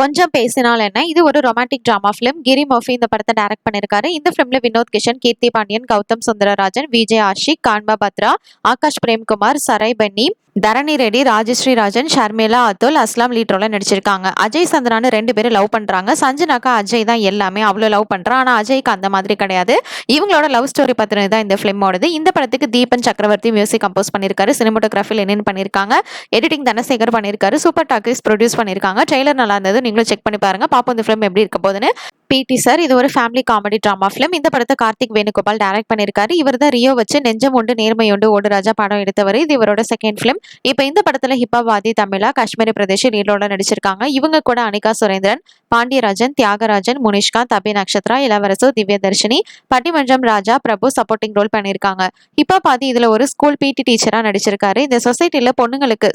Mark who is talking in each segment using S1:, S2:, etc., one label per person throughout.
S1: கொஞ்சம் பேசினால் என்ன இது ஒரு ரொமான்டிக் டிராமா ஃபிலிம். கிரி மர்ஃபி இந்த படத்தை டைரக்ட் பண்ணிருக்காரு. இந்த ஃபிலிம்ல வினோத் கிஷன், கீர்த்தி பாண்டியன், கௌதம் சுந்தரராஜன், விஜய் ஆஷிக், கான்பா பத்ரா, ஆகாஷ் பிரேம்குமார், சரை பன்னி, தரணி ரெட்டி, ராஜஸ்ரீ ராஜன், ஷர்மிளா அதுல், அஸ்லாம் லீட் ரோல நடிச்சிருக்காங்க. அஜய் சந்திரான்னு 2 பேரும் லவ் பண்றாங்க. சஞ்சனாக்கா அஜய் தான் எல்லாமே, அவ்வளோ லவ் பண்றான். ஆனா அஜய்க்கு அந்த மாதிரி கிடையாது. இவங்களோட லவ் ஸ்டோரி பத்தினது தான் இந்த ஃபிலிமோடது. இந்த படத்துக்கு தீபன் சக்கரவர்த்தி மியூசிக் கம்போஸ் பண்ணிருக்காரு. சினிமோட்டோகிராஃபி லெனின் பண்ணிருக்காங்க. எடிட்டிங் தனசேகர் பண்ணிருக்காரு. சூப்பர் டாக்கீஸ் ப்ரொடியூஸ் பண்ணிருக்காங்க. ட்ரெய்லர் நல்லா இருந்தது, நீங்களும் செக் பண்ணி பாருங்க. பாப்போம் இந்த ஃபிலிம் எப்படி இருக்க போகுதுன்னு. பிடி சார் இது ஒரு ஃபேமிலி காமெடி டிராமா ஃபிலிம். இந்த படத்தை கார்த்திக் வேணுகோபால் டைரக்ட் பண்ணிருக்காரு. இவர் தான் ரியோ வச்சு நெஞ்சம் உண்டு நேர்மை உண்டு ஓடு ராஜா படம் எடுத்தவர். இது இவரோட செகண்ட் ஃபிலிம். இப்போ இந்த படத்துல ஹிப்பாவாதி தமிழா, காஷ்மீரி பிரதேஷ் லீடோட நடிச்சிருக்காங்க. இவங்க கூட அனிகா சுரேந்திரன், பாண்டியராஜன், தியாகராஜன், முனிஷ்காந்த், அபி நக்ஷத்ரா, இளவரசு, திவ்யதர்ஷினி, பட்டிமன்றம் ராஜா பிரபு சப்போர்ட்டிங் ரோல் பண்ணிருக்காங்க. ஹிப்பாவாதி இதுல ஒரு ஸ்கூல் பிடி டீச்சரா நடிச்சிருக்காரு. இந்த சொசைட்டில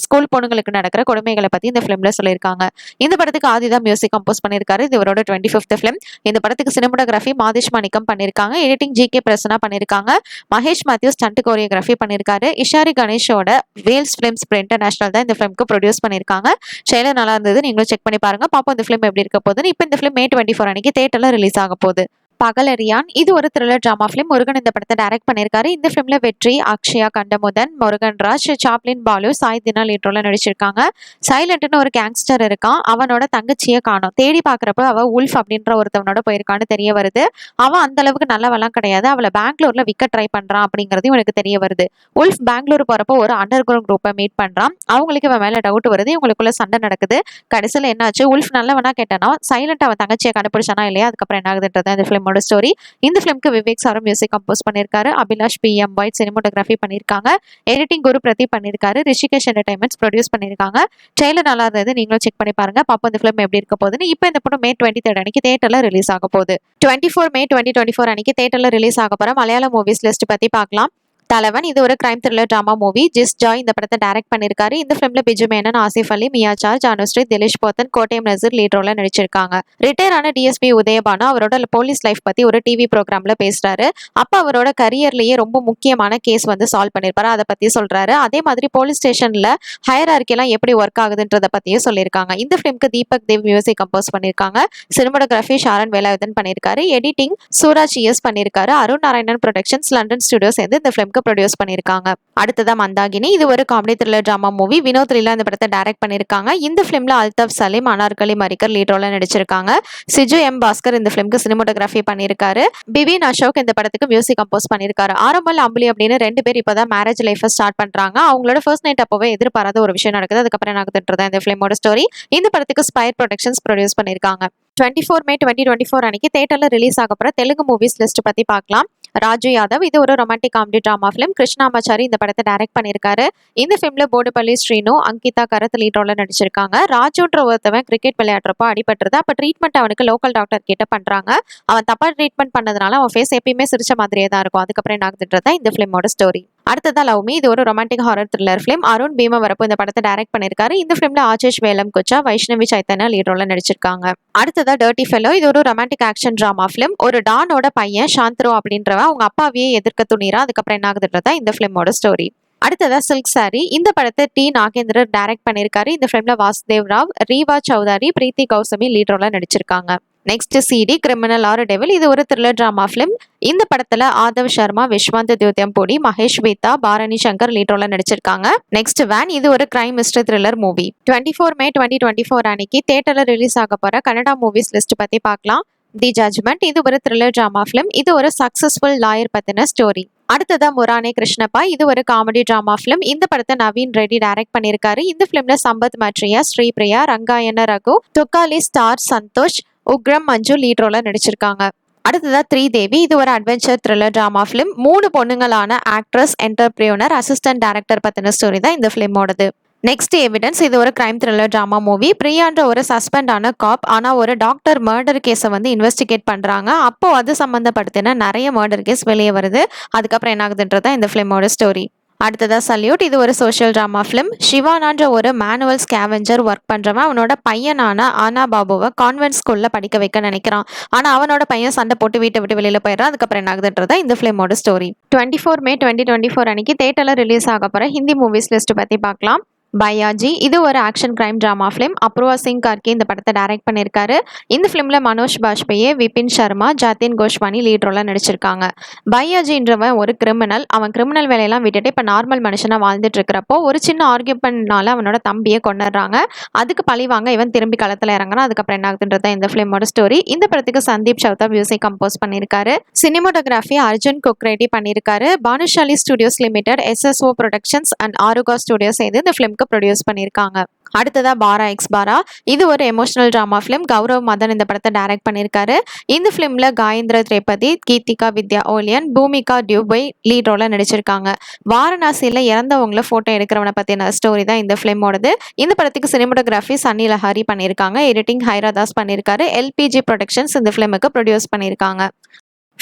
S1: ஸ்கூல் பொண்ணுங்களுக்கு நடக்கிற கொடுமைகளை பத்தி இந்த பிலிம்ல சொல்லியிருக்காங்க. இந்த படத்துக்கு ஆதிதா மியூசிக் கம்போஸ் பண்ணிருக்காரு. இது இவரோட 25th ஃபிலிம். இந்த படத்துக்கு சினிமோட்டோகிராஃபி மாதேஷ் மாணிக்கம் பண்ணிருக்காங்க. Editing G K. பிரசன்னா பண்ணிருக்காங்க. மகேஷ் மேத்யூ ஸ்டண்ட் கோரியோகிராஃபி பண்ணிருக்காரு. இஷாரி கணேஷோட வேல்ஸ் பிலிம்ஸ் இன்டர்நேஷனல் தான் இந்த ஃபிலிம்க்கு ப்ரொடியூஸ் பண்ணிருக்காங்க. ட்ரெய்லர் நல்லா இருந்தது, நீங்களும் செக் பண்ணி பாருங்க. பாப்போம் இந்த ஃபிலிம் எப்படி இருக்க போகுதுன்னு. இப்போ இந்த ஃபிலிம் May 24 அன்னைக்கு தியேட்டர்ல ரிலீஸ் ஆக போகுது. பகலரியான் இது ஒரு த்ரில்லர் டிராமா ஃபிலிம். முருகன் இந்த படத்தை டைரக்ட் பண்ணிருக்காரு. இந்த ஃபிலிம்ல வெற்றி, அக்ஷயா கண்டமுதன், முருகன் ராஜ், சாப்ளின் பாலு, சாய் தினா லீட் ரோல நடிச்சிருக்காங்க. சைலண்ட்னு ஒரு கேங்ஸ்டர் இருக்கான். அவனோட தங்கச்சியை காணோம். தேடி பாக்குறப்ப அவ உல்ஃப் அப்படின்ற ஒருத்தவனோட போயிருக்கான்னு தெரிய வருது. அவன் அந்த அளவுக்கு நல்லவெல்லாம் கிடையாது. அவளை பெங்களூர்ல விற்க ட்ரை பண்றான் அப்படிங்கிறது இவனுக்கு தெரிய வருது. உல்ஃப் பெங்களூர் போறப்போ ஒரு அண்டர் கிரவுண்ட் குரூப்பை மீட் பண்றான். அவங்களுக்கு இவன் மேல டவுட் வருது. இவங்களுக்குள்ள சண்டை நடக்குது. கடைசியில் என்னாச்சு, உல்ஃப் நல்லவனா கேட்டானா, சைலண்ட் அவன் தங்கச்சியை கண்டுபிடிச்சானா இல்லையா, அதுக்கப்புறம் என்ன ஆகுதுன்றது இந்த ஃபிலிம் ஸ்டோரி. இந்த ஃபிலிம்க்கு விவேக் சாரும் மியூசிக் கம்போஸ் பண்ணிருக்காரு. அபிலாஷ் PM ஒயிட் சினிமோட்டோகிராஃபி பண்ணிருக்காங்க. எடிட்டிங் குரு பிரதீப் பண்ணிருக்காரு. ரிஷிகேஷ் என்டர்டைன்மெண்ட்ஸ் ப்ரொடியூஸ் பண்ணிருக்காங்க. ட்ரெய்லர் நல்லா இருந்தது, நீங்களும் செக் பண்ணி பாருங்க. பாப்போம் இந்த ஃபிலிம் எப்படி இருக்க போகுதுன்னு. இப்போ இந்த படம் May 23 அன்னைக்கு தியேட்டர்ல ரிலீஸ் ஆக போகுது. 24 May 2024 அன்னைக்கு தியேட்டர்ல ரிலீஸ் ஆக போற மலையாள மூவிஸ் லிஸ்ட் பத்தி பார்க்கலாம். தலைவன் இது ஒரு crime thriller drama movie. Jis Joy இந்த படத்தை டைரக்ட் பண்ணிருக்காரு. இந்த ஃபிலிம்ல பிஜு மேனன், ஆசிஃப் அலி, மியா சார்ஜ், அனுஸ்ரீ, திலிஷ் போத்தன், கோட்டயம் நசீர் லீட் ரோல நடிச்சிருக்காங்க. ரிட்டையர் ஆன டிஎஸ்பி உதயபானு அவரோட போலீஸ் லைஃப் பத்தி ஒரு டிவி ப்ரோக்ராம்ல பேசுறாரு. அப்ப அவரோட கரியர்லயே ரொம்ப முக்கியமான கேஸ் சால்வ் பண்ணிருப்பாரு. அதை பத்தி சொல்றாரு. அதே மாதிரி போலீஸ் ஸ்டேஷன்ல ஹையரார்கி எல்லாம் எப்படி ஒர்க் ஆகுதுன்றத பத்தியும் சொல்லியிருக்காங்க. இந்த ஃபிலிம்க்கு தீபக் தேவ் மியூசிக் கம்போஸ் பண்ணிருக்காங்க. சினிமோட்டோகிராஃபி ஷாரன் வேலாயுதன் பண்ணிருக்காரு. எடிட்டிங் சூராஜ் ES பண்ணிருக்காரு. Arun Narayanan productions London studio சேர்ந்து இந்த ஃபிலிம்க்கு ப்ரொடியூஸ் பண்ணிருக்காங்க. அடுத்ததா மந்தாகினி இது ஒரு comedy thriller drama movie. Vinod Leela இந்த படத்தை டைரக்ட் பண்ணிருக்காங்க. இந்த ஃபிலிம்ல அல்தாஃப் சலீம், அனார்கலி மரிக்கர் லீட் ரோல நடிச்சிருக்காங்க. சிஜு பாஸ்கர் இந்த ஃபிலிம்க்கு சினிமோட்டோகிராஃபி பண்ணிருக்காரு. பிவின் அசோக் இந்த படத்துக்கு மியூசிக் கம்போஸ் பண்ணிருக்காரு. ஆரம்பல் அம்புலி அப்படின்னு 2 பேர் இப்பதான் மேரேஜ் லைஃப் ஸ்டார்ட் பண்றாங்க. அவங்களோட ஃபர்ஸ்ட் நைட் அப்பவே எதிர்பாராத ஒரு விஷயம் நடக்குது. அதுக்கப்புறம் என்ன ஆகுதுன்றதா இந்த ஃபிலிமோட ஸ்டோரி. இந்த படத்துக்கு ஸ்பயர் ப்ரொடக்ஷன்ஸ் ப்ரொடியூஸ் பண்ணிருக்காங்க. 24 May 2024 அன்னைக்கு தியேட்டர்ல ரிலீஸ் ஆக போற தெலுங்கு மூவிஸ் லிஸ்ட் பத்தி பார்க்கலாம். ராஜு யாதவ் இது ஒரு romantic comedy drama film. Krishnamachari இந்த படத்தை டைரக்ட் பண்ணிருக்காரு. இந்த ஃபிலிம்ல போடுபள்ளி ஸ்ரீனு, அங்கிதா கரத் லீட் ரோல நடிச்சிருக்காங்க. ராஜுன்ற ஒருத்தவன் கிரிக்கெட் விளையாடுறப்போ அடிபட்டுருது. அப்ப ட்ரீட்மெண்ட் அவனுக்கு லோக்கல் டாக்டர் கிட்ட பண்றாங்க. அவன் தப்பா ட்ரீட்மெண்ட் பண்ணதுனால அவன் ஃபேஸ் எப்பயுமே சிரிச்ச மாதிரியே தான் இருக்கும். அதுக்கப்புறம் என்ன ஆகுதுன்றதா இந்த ஃபிலிமோட ஸ்டோரி. அடுத்ததா லவ் மீ இது ஒரு romantic horror thriller film. Arun Bhimavarapu இந்த படத்தை டைரக்ட் பண்ணிருக்காரு. இந்த ஃபிலிம்ல ஆசிஷ் வேலம் கொச்சா, வைஷ்ணவி சைத்தன்யா லீட் ரோல நடிச்சிருக்காங்க. அடுத்ததா டர்ட்டி ஃபெலோ இது ஒரு ரொமான்டிக் ஆக்ஷன் டிராமா ஃபிலிம். ஒரு டானோட பையன் சாந்த்ரோ அப்படின்றவன் அவங்க அப்பாவையே எதிர்க்க துணிறா. அதுக்கப்புறம் என்ன ஆகுதுன்றதா இந்த ஃபிலிமோட ஸ்டோரி. அடுத்ததா சில்க் சாரி இந்த படத்தை டி நாகேந்திரர் டைரக்ட் பண்ணிருக்காரு. இந்த ஃபிலிம்ல வாசுதேவ் ராவ், ரீவா சௌதாரி, பிரீத்தி கௌசமி லீட் ரோல நடிச்சிருக்காங்க. Next CD criminal or devil இது ஒரு த்ரில்லர் டிராமா ஃபிலிம். இந்த படத்துல ஆதவ் சர்மா, விஸ்வாந்த் தியோத்தியம்புடி, மகேஷ் வீத்தா, பாரணி சங்கர் லீட் ரோல நடிச்சிருக்காங்க. நெக்ஸ்ட் வேன் இது ஒரு crime mystery thriller movie. 24 May 2024 அன்னைக்கு தியேட்டர்ல ரிலீஸ் ஆக போற கன்னடா மூவிஸ் லிஸ்ட் பத்தி பார்க்கலாம். தி ஜட்ஜ்மெண்ட் இது ஒரு த்ரில்லர் டிராமா ஃபிலிம். இது ஒரு சக்சஸ்ஃபுல் லாயர் பத்தின ஸ்டோரி. அடுத்ததா முரானே கிருஷ்ணப்பா இது ஒரு காமெடி டிராமா ஃபிலிம். இந்த படத்தை நவீன் ரெட்டி டைரக்ட் பண்ணிருக்காரு. இந்த ஃபிலிம்ல சம்பத் மட்ரியா, ஸ்ரீபிரியா, ரங்காயன ரகு, துக்காலி ஸ்டார் சந்தோஷ், உக்ரம் மஞ்சு லீட் ரோல நடிச்சிருக்காங்க. அடுத்ததா த்ரீதேவி இது ஒரு அட்வென்ச்சர் த்ரில்லர் டிராமா ஃபிலிம். 3 பொண்ணுங்களான ஆக்ட்ரஸ், என்டர்பிரினர், அசிஸ்டன்ட் டைரக்டர் பத்தின ஸ்டோரி தான் இந்த ஃபிலிமோடது. நெக்ஸ்ட் எவிடன்ஸ் இது ஒரு கிரைம் த்ரில்லர் டிராமா மூவி. பிரியான்ற ஒரு சஸ்பெண்ட் ஆன காப் ஆனா ஒரு டாக்டர் மர்டர் கேஸை இன்வெஸ்டிகேட் பண்றாங்க. அப்போ அது சம்பந்தப்படுத்தின நிறைய மர்டர் கேஸ் வெளியே வருது. அதுக்கப்புறம் என்ன ஆகுதுன்றதா இந்த ஃபிலிமோட ஸ்டோரி. அடுத்ததா சல்யூட் இது ஒரு சோஷியல் டிராமா ஃபிலிம். சிவானான்ற ஒரு மேனுவல் ஸ்கேவெஞ்சர் ஒர்க் பண்றவன் அவனோட பையனான ஆனா பாபுவை கான்வென்ட் ஸ்கூல்ல படிக்க வைக்க நினைக்கிறான். ஆனா அவனோட பையன் சண்டை போட்டு வீட்டை விட்டு வெளியில போயிடுறான். அதுக்கப்புறம் என்ன ஆகுதுன்றதா இந்த ஃபிலிமோட ஸ்டோரி. 24 May 2024 அன்னைக்கு தியேட்டர்ல ரிலீஸ் ஆக போற ஹிந்தி மூவிஸ் லிஸ்ட் பத்தி பார்க்கலாம். பையாஜி இது ஒரு action crime drama film. Apoorva Singh Karki இந்த படத்தை டைரக்ட் பண்ணியிருக்காரு. இந்த ஃபிலிமில் மனோஜ் பாஜ்பேயி, விபின் சர்மா, ஜாத்தின் கோஷ்வானி லீட் ரோலாக நடிச்சிருக்காங்க. பையாஜின்றவன் ஒரு கிரிமினல். அவன் கிரிமினல் வேலையெல்லாம் விட்டுட்டு இப்போ நார்மல் மனுஷனாக வாழ்ந்துட்டு இருக்கிறப்போ ஒரு சின்ன ஆர்கியூமெண்ட்னால அவனோட தம்பியை கொண்டுடுறாங்க. அதுக்கு பழிவாங்க இவன் திரும்பி களத்தில் இறங்குறான். அதுக்கப்புறம் என்ன ஆகுதுன்றது தான் இந்த ஃபிலிமோட ஸ்டோரி. இந்த படத்துக்கு சந்தீப் சௌதா மியூசிக் கம்போஸ் பண்ணியிருக்காரு. சினிமோட்டோகிராஃபி அர்ஜுன் கொக்ரேட்டி பண்ணியிருக்காரு. Bhanushali studios limited, SSO productions and ஆருகா ஸ்டுடியோஸ் சேர்ந்து இந்த ஃபிலிம் ப்ரொடியூஸ் பண்ணியிருக்காங்க. அடுத்ததா பாரா எக்ஸ் பாரா. இது ஒரு emotional drama film. Gaurav Madan இந்த படத்தை டைரக்ட் பண்ணியிருக்காரு. இந்த ஃபிலிமில் காயேந்திர திரிபதி, கீர்த்திகா வித்யா ஓலியன், பூமிகா டியூபை லீட் ரோலில் நடிச்சிருக்காங்க. வாரணாசியில் இறந்தவங்கள ஃபோட்டோ எடுக்கிறவனை பற்றின ஸ்டோரி தான் இந்த ஃபிலிமோடது. இந்த படத்துக்கு சினிமோட்டோகிராஃபி சன்னி லஹாரி பண்ணியிருக்காங்க. எடிட்டிங் ஹைராதாஸ் பண்ணியிருக்காரு. LPG ப்ரொடக்ஷன்ஸ் இந்த ஃபிலிமுக்கு ப்ரொடியூஸ் பண்ணியிருக்காங்க.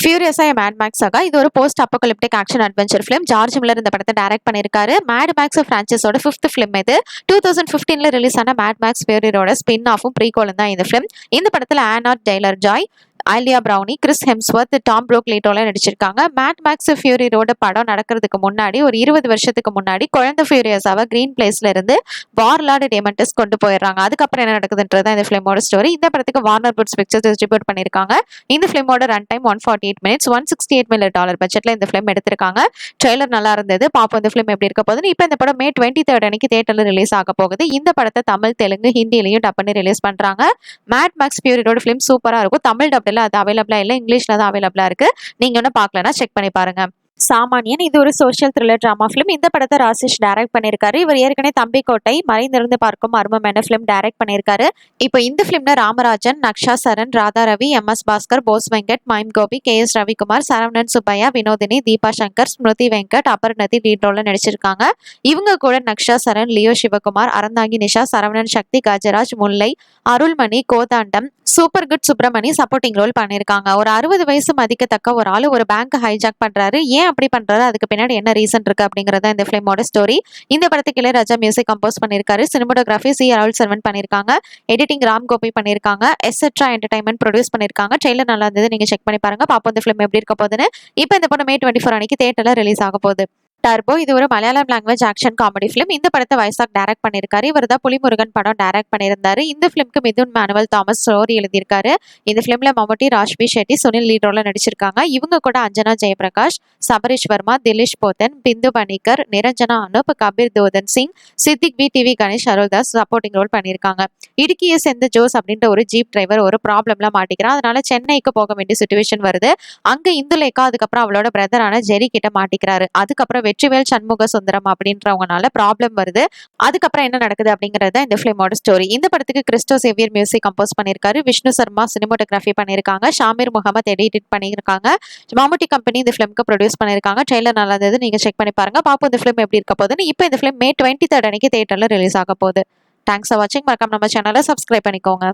S1: ஃபியூரியஸா மேட் மேக்ஸ் சாகா. இது ஒரு post apocalyptic action adventure film. George Miller இந்த படத்தை டைரக்ட் பண்ணியிருக்காரு. மேட் மேக்ஸ் ஃப்ரான்ச்சைஸோட 5th ஃபிலிம் இது. 2015 ரிலீஸ் ஆன மேட் மேக்ஸ் ஃபியூரியோட ஸ்பின் ஆஃபும் ப்ரீகோலும் தான் இந்த ஃபிலிம். இந்த படத்தில் Anya Taylor Joy, Alyla Browne, Chris Hemsworth, Tom Burke லீட்டோல நடிச்சிருக்காங்க. மேட் மேக்ஸ் ஃபியூரி ரோட படம் நடக்கிறதுக்கு முன்னாடி ஒரு 20 வருஷத்துக்கு முன்னாடி குழந்தை ஃபியூரியஸாவை கிரீன் பிளேஸ்ல இருந்து வார்லார்டு டேமண்டஸ் கொண்டு போயிடுறாங்க. அதுக்கப்புறம் என்ன நடக்குதுன்றது இந்த ஃபிலிமோட ஸ்டோரி. இந்த படத்துக்கு வார்னர் புட்ஸ் பிக்சர்ஸ் டிஸ்ட்ரிபியூட் பண்ணியிருக்காங்க. இந்த ஃபிலிமோட ரன் டைம் 148 மினிட்ஸ். $168 மில்லியன் பட்ஜெட்ல இந்த ஃபிலிம் எடுத்திருக்காங்க. ட்ரெய்லர் நல்லா இருந்தது. பாப்போம் இந்த ஃபிலிம் எப்படி இருக்க போகுதுன்னு. இப்போ இந்த படம் May 23 அன்னைக்கு தியேட்டர்ல ரிலீஸ் ஆக போகுது. இந்த படத்தை தமிழ், தெலுங்கு, ஹிந்திலையும் டப் பண்ணி ரிலீஸ் பண்றாங்க. மேட் மேக்ஸ் ஃபியூரியோட ஃபிலிம் சூப்பரா இருக்கும். தமிழ் டப்ல அது அவைலபிளா இல்லை, இங்கிலீஷ்ல தான் அவைலபிளா இருக்கு. நீங்க ஒன்னும் பார்க்கலன்னா செக் பண்ணி பாருங்க. சாமானியன் இது ஒரு சோஷியல் த்ரில்லர் டிராமா ஃபிலிம். இந்த படத்தை ராசேஷ் டைரக்ட் பண்ணியிருக்காரு. இவர் ஏற்கனவே தம்பிக்கோட்டை, மறைந்திருந்து பார்க்கும் மர்மம் என ஃபிலிம் டைரக்ட் பண்ணியிருக்காரு. இப்போ இந்த ஃபிலிம்ல Ramarajan, Naksha Saran, Radha Ravi, MS Bhaskar, Bose Venkat, mime Gopi, KS Ravikumar, Saravanan Subbaiah, Vinodhini, Deepa Shankar, Smruthi Venkat, Aparnathi lead ரோல்ல நடிச்சிருக்காங்க. இவங்க கூட Naksha Saran, Leo Sivakumar, Aranthangi Nisha, Saravanan Sakthi, Gajaraj, Mullai, Arulmani, Kothandam, super good Subramani supporting role பண்ணியிருக்காங்க. ஒரு 60 வயசு மதிக்கத்தக்க ஒரு ஆள் ஒரு பேங்க் ஹைஜாக் பண்றாரு. ஏன் அப்படி பண்றாரு, அதுக்கு பின்னாடி என்ன ரீசன் இருக்கு அப்படிங்கறத இந்த ஃபிலிமோட ஸ்டோரி. இந்த படத்துக்கு இளையராஜா மியூசிக் கம்போஸ் பண்ணியிருக்காரு. Cinematography C. அருள் பண்ணியிருக்காங்க. எடிட்டிங் ராம் கோபி பண்ணியிருக்காங்க. எஸ்எட்ரா என்டர்டைன்மெண்ட் ப்ரொடியூஸ் பண்ணியிருக்காங்க. ட்ரெய்லர் நல்லா இருந்தது, நீங்க செக் பண்ணி பாருங்க. பாப்போம் இந்த ஃபிலிம் எப்படி இருக்க போகுதுன்னு. இப்போ இந்த படம் May 24 அன்னைக்கு தியேட்டர்ல ரிலீஸ் ஆக போகுது. டர்போ இது ஒரு Malayalam language action comedy film. இந்த படத்தை வைசாக் டைரக்ட் பண்ணியிருக்காரு. இவர் தான் புலிமுருகன் படம் டைரக்ட் பண்ணியிருந்தாரு. இந்த ஃபிலிம்க்கு மிதுன் மேனுவல் தாமஸ் ஸ்டோரி எழுதியிருக்காரு. இந்த ஃபிலிம்ல மம்முட்டி, ராஷ்மி ஷெட்டி, சுனில் லீட் ரோல்ல நடிச்சிருக்காங்க. இவங்க கூட Anjana Jayaprakash, Sabareesh Varma, Dileesh Pothan, Bindu Panicker, Niranjana Anoop, Kabir Duhan Singh, Siddique B, TV Ganesh, Aruldoss supporting role பண்ணியிருக்காங்க. இடுக்கியை சேர்ந்த ஜோஸ் அப்படின்ற ஒரு ஜீப் டிரைவர் ஒரு ப்ராப்ளம்ல மாட்டிக்கிறான். அதனால சென்னைக்கு போக வேண்டிய சுச்சுவேஷன் வருது. அங்க இந்துலேக்கா அதுக்கப்புறம் அவளோட பிரதரான ஜெரி கிட்ட மாட்டிக்கிறாரு. அதுக்கப்புறம் வெற்றிவேல் சண்முக சுந்தரம் அப்படின்றவங்கனால ப்ராப்ளம் வருது. அதுக்கப்புறம் என்ன நடக்குது அப்படிங்கறத இந்த ஃபிலிமோட ஸ்டோரி. இந்த படத்துக்கு கிறிஸ்டோ சேவியர் மியூசிக் கம்போஸ் பண்ணியிருக்காரு. விஷ்ணு சர்மா சினிமோட்டோகிராஃபி பண்ணியிருக்காங்க. ஷாமீர் முகமது எடிட் பண்ணியிருக்காங்க. மம்முட்டி கம்பெனி இந்த ஃபிலிம்க்கு ப்ரொடியூஸ் பண்ணியிருக்காங்க. ட்ரெய்லர் நல்லா இருந்தது, நீங்க செக் பண்ணி பாருங்க. பாப்போம் இந்த ஃபிலிம் எப்படி இருக்க போகுதுன்னு. இப்போ இந்த ஃபிலிம் May 23 அன்னைக்கு தியேட்டர்ல ரிலீஸ் ஆக போகுது. தேங்க்ஸ் ஃபார் வாட்சிங். மறக்காம நம்ம சேனலை சப்ஸ்கிரைப் பண்ணிக்கோங்க.